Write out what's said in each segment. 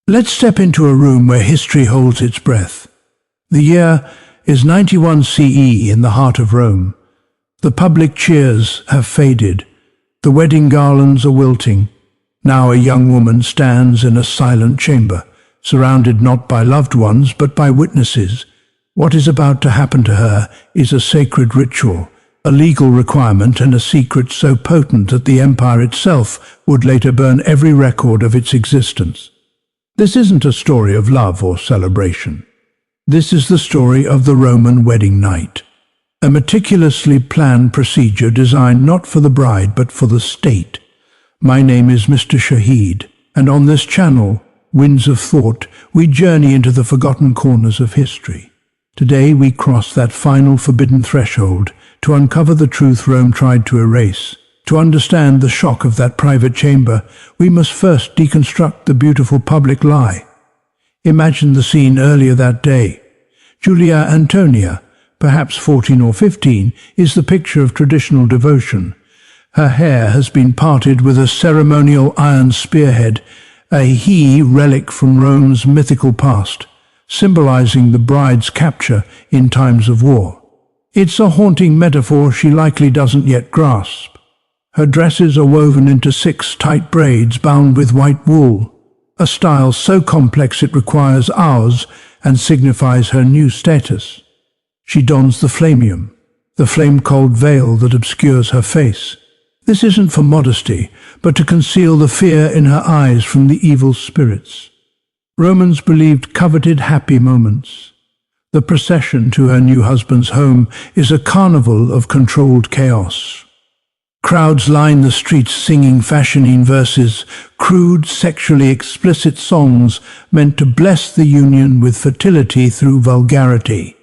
Let's step into a room where history holds its breath. The year is 91 CE in the heart of Rome. The public cheers have faded. The wedding garlands are wilting. Now a young woman stands in a silent chamber, surrounded not by loved ones but by witnesses. What is about to happen to her is a sacred ritual, a legal requirement and a secret so potent that the empire itself would later burn every record of its existence. This isn't a story of love or celebration. This is the story of the Roman wedding night, a meticulously planned procedure designed not for the bride but for the state. My name is Mr. Shahid, and on this channel, Winds of Thought, we journey into the forgotten corners of history. Today we cross that final forbidden threshold to uncover the truth Rome tried to erase. To understand the shock of that private chamber, we must first deconstruct the beautiful public lie. Imagine the scene earlier that day. Julia Antonia, perhaps 14 or 15, is the picture of traditional devotion. Her hair has been parted with a ceremonial iron spearhead, a relic from Rome's mythical past, symbolizing the bride's capture in times of war. It's a haunting metaphor she likely doesn't yet grasp. Her dresses are woven into 6 tight braids bound with white wool, a style so complex it requires hours and signifies her new status. She dons the flamium, the flame-cold veil that obscures her face. This isn't for modesty, but to conceal the fear in her eyes from the evil spirits. Romans believed coveted happy moments. The procession to her new husband's home is a carnival of controlled chaos. Crowds line the streets singing fashionine verses, crude, sexually explicit songs meant to bless the union with fertility through vulgarity.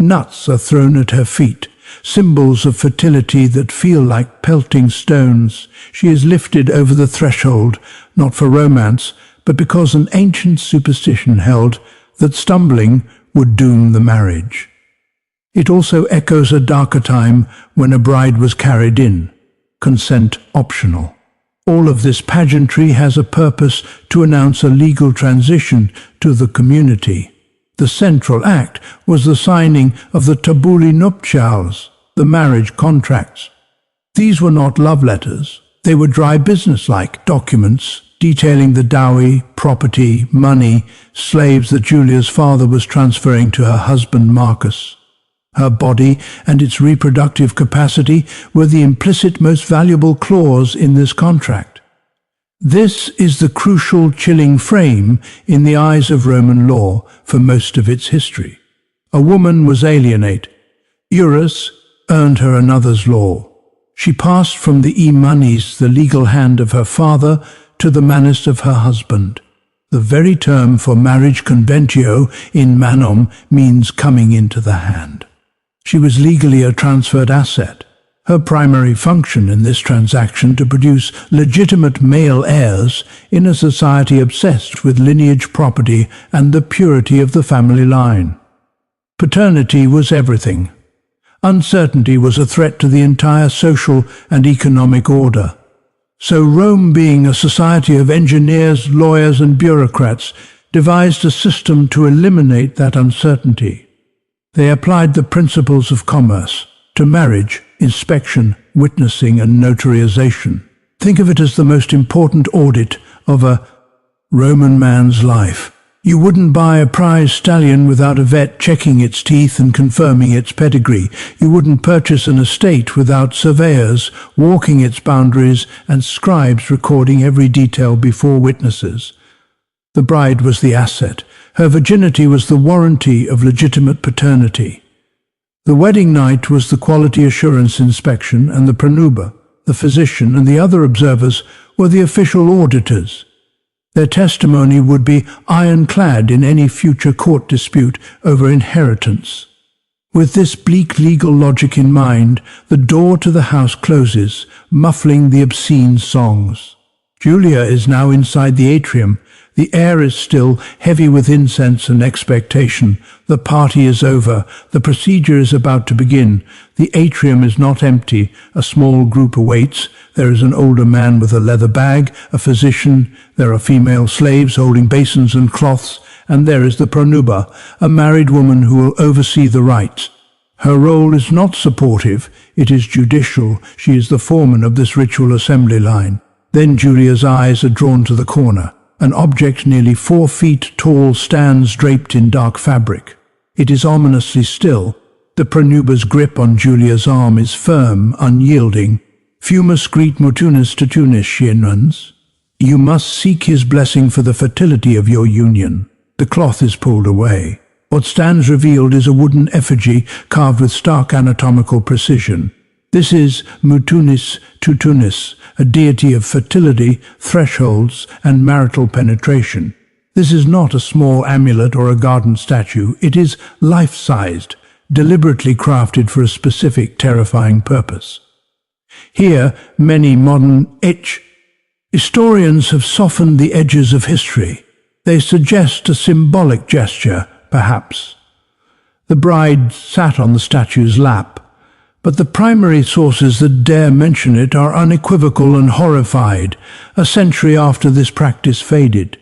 Nuts are thrown at her feet, symbols of fertility that feel like pelting stones. She is lifted over the threshold, not for romance, but because an ancient superstition held that stumbling would doom the marriage. It also echoes a darker time when a bride was carried in, consent optional. All of this pageantry has a purpose to announce a legal transition to the community. The central act was the signing of the tabuli nuptials, the marriage contracts. These were not love letters. They were dry business-like documents detailing the dowry, property, money, slaves that Julia's father was transferring to her husband Marcus. Her body and its reproductive capacity were the implicit most valuable clause in this contract. This is the crucial, chilling frame in the eyes of Roman law for most of its history. A woman was alienate. Eurus earned her another's law. She passed from the e-manis, the legal hand of her father, to the manus of her husband. The very term for marriage conventio in manum means coming into the hand. She was legally a transferred asset. Her primary function in this transaction to produce legitimate male heirs in a society obsessed with lineage property and the purity of the family line. Paternity was everything. Uncertainty was a threat to the entire social and economic order. So Rome, being a society of engineers, lawyers, and bureaucrats, devised a system to eliminate that uncertainty. They applied the principles of commerce to marriage, inspection, witnessing, and notarization. Think of it as the most important audit of a Roman man's life. You wouldn't buy a prize stallion without a vet checking its teeth and confirming its pedigree. You wouldn't purchase an estate without surveyors walking its boundaries and scribes recording every detail before witnesses. The bride was the asset. Her virginity was the warranty of legitimate paternity. The wedding night was the quality assurance inspection, and the pranuba, the physician, and the other observers were the official auditors. Their testimony would be ironclad in any future court dispute over inheritance. With this bleak legal logic in mind, the door to the house closes, muffling the obscene songs. Julia is now inside the atrium, The air is still, heavy with incense and expectation. The party is over. The procedure is about to begin. The atrium is not empty. A small group awaits. There is an older man with a leather bag, a physician. There are female slaves holding basins and cloths. And there is the pronuba, a married woman who will oversee the rites. Her role is not supportive, it is judicial. She is the foreman of this ritual assembly line. Then Julia's eyes are drawn to the corner. An object nearly 4 feet tall stands draped in dark fabric. It is ominously still. The pronuba's grip on Julia's arm is firm, unyielding. Fumus greet Mutunis Tutunis, she annuns. You must seek his blessing for the fertility of your union. The cloth is pulled away. What stands revealed is a wooden effigy carved with stark anatomical precision. This is Mutunis Tutunis, a deity of fertility, thresholds, and marital penetration. This is not a small amulet or a garden statue. It is life-sized, deliberately crafted for a specific terrifying purpose. Here, many modern historians have softened the edges of history. They suggest a symbolic gesture, perhaps. The bride sat on the statue's lap, but the primary sources that dare mention it are unequivocal and horrified, a century after this practice faded.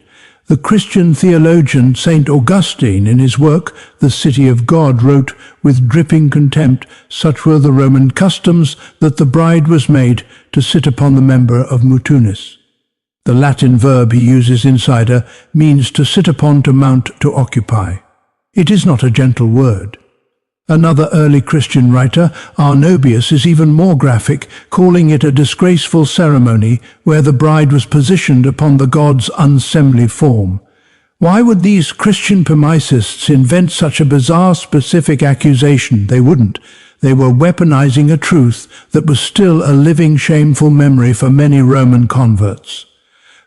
The Christian theologian St. Augustine, in his work The City of God, wrote with dripping contempt, "Such were the Roman customs that the bride was made to sit upon the member of Mutunis." The Latin verb he uses inside her means to sit upon, to mount, to occupy. It is not a gentle word. Another early Christian writer, Arnobius, is even more graphic, calling it a disgraceful ceremony where the bride was positioned upon the god's unseemly form. Why would these Christian pamicists invent such a bizarre specific accusation? They wouldn't. They were weaponizing a truth that was still a living shameful memory for many Roman converts.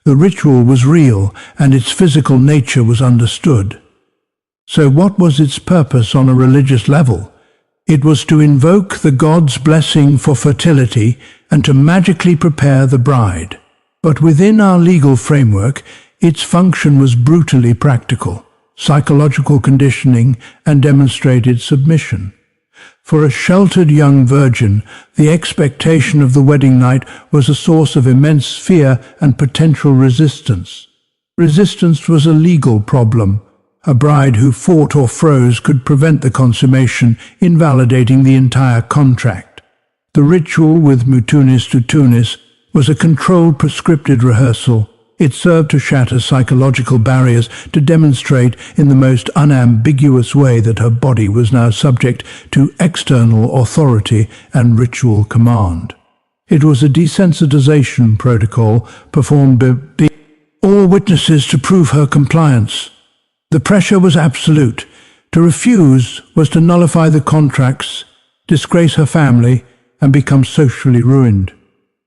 The ritual was real, and its physical nature was understood. So what was its purpose on a religious level? It was to invoke the god's blessing for fertility and to magically prepare the bride. But within our legal framework, its function was brutally practical, psychological conditioning, and demonstrated submission. For a sheltered young virgin, the expectation of the wedding night was a source of immense fear and potential resistance. Resistance was a legal problem. A bride who fought or froze could prevent the consummation, invalidating the entire contract. The ritual with Mutunis Tutunis was a controlled, prescripted rehearsal. It served to shatter psychological barriers, to demonstrate in the most unambiguous way that her body was now subject to external authority and ritual command. It was a desensitization protocol performed by all witnesses to prove her compliance. The pressure was absolute. To refuse was to nullify the contracts, disgrace her family, and become socially ruined.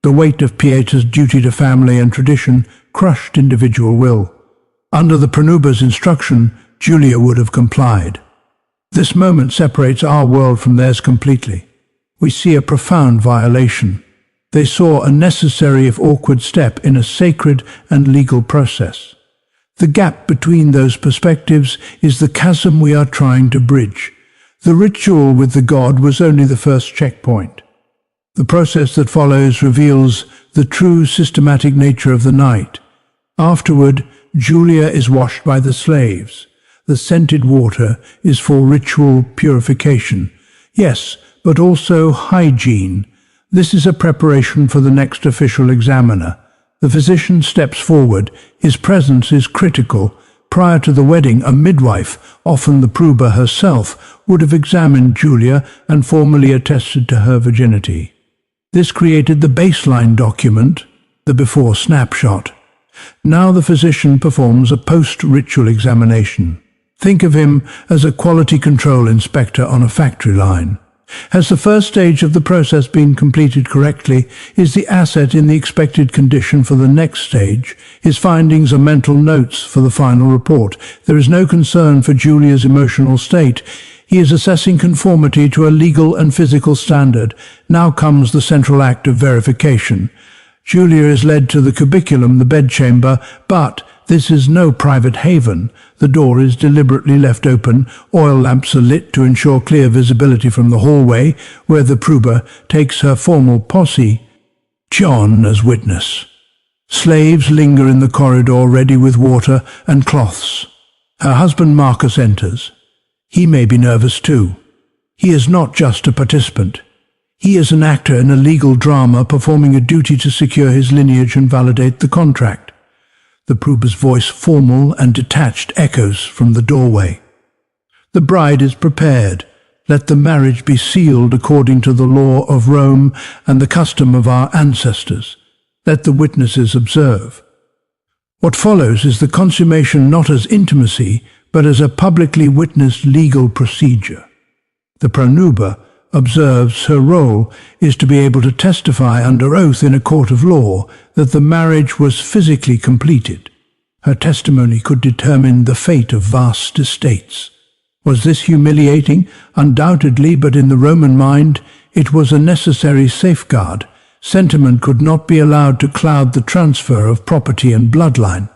The weight of Pieta's duty to family and tradition crushed individual will. Under the pronuba's instruction, Julia would have complied. This moment separates our world from theirs completely. We see a profound violation. They saw a necessary if awkward step in a sacred and legal process. The gap between those perspectives is the chasm we are trying to bridge. The ritual with the god was only the first checkpoint. The process that follows reveals the true systematic nature of the night. Afterward, Julia is washed by the slaves. The scented water is for ritual purification. Yes, but also hygiene. This is a preparation for the next official examiner. The physician steps forward. His presence is critical. Prior to the wedding, a midwife, often the proba herself, would have examined Julia and formally attested to her virginity. This created the baseline document, the before snapshot. Now the physician performs a post-ritual examination. Think of him as a quality control inspector on a factory line. Has the first stage of the process been completed correctly? Is the asset in the expected condition for the next stage? His findings are mental notes for the final report. There is no concern for Julia's emotional state. He is assessing conformity to a legal and physical standard. Now comes the central act of verification. Julia is led to the cubiculum, the bedchamber, but this is no private haven. The door is deliberately left open. Oil lamps are lit to ensure clear visibility from the hallway, where the prober takes her formal posse, John as witness. Slaves linger in the corridor, ready with water and cloths. Her husband Marcus enters. He may be nervous too. He is not just a participant. He is an actor in a legal drama, performing a duty to secure his lineage and validate the contract. The prober's voice, formal and detached, echoes from the doorway. The bride is prepared. Let the marriage be sealed according to the law of Rome and the custom of our ancestors. Let the witnesses observe. What follows is the consummation not as intimacy, but as a publicly witnessed legal procedure. The pronuba observes her role is to be able to testify under oath in a court of law that the marriage was physically completed. Her testimony could determine the fate of vast estates. Was this humiliating? Undoubtedly, but in the Roman mind, it was a necessary safeguard. Sentiment could not be allowed to cloud the transfer of property and bloodline.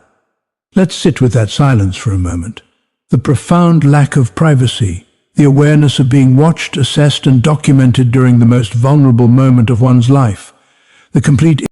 Let's sit with that silence for a moment. The profound lack of privacy, the awareness of being watched, assessed, and documented during the most vulnerable moment of one's life, the complete